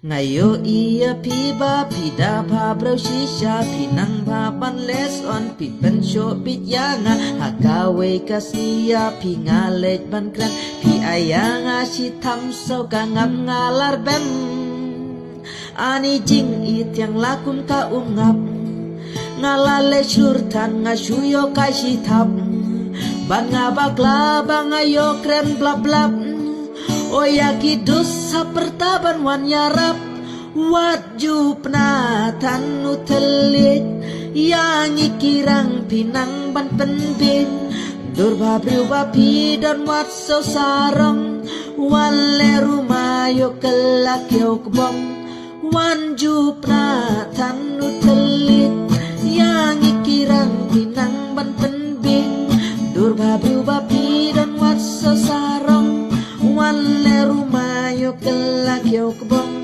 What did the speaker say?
Ngayo iya piba pida pa braw shisha pinang papan les on pi pensyo pityanga hagawe kasiya pi ngalet ban kran pi ayanga si tham so ka ngam ngalar bem ani jing it yang lakun ka ungap ngalale surtan ngasuyo ka si thap ban ngabakla bangayo krem blab blab Oya kidus sapertaban wan yarap Wajub natan utelit Yang ikirang pinang ban penbin Durba briuba pidan wat so sarong Wan le rumayo kelak yo kebong Wan jub natan utelit Yang ikirang pinang ban penbin Durba briuba pidan wat so sarong Wan le rumayo kelak yo kebong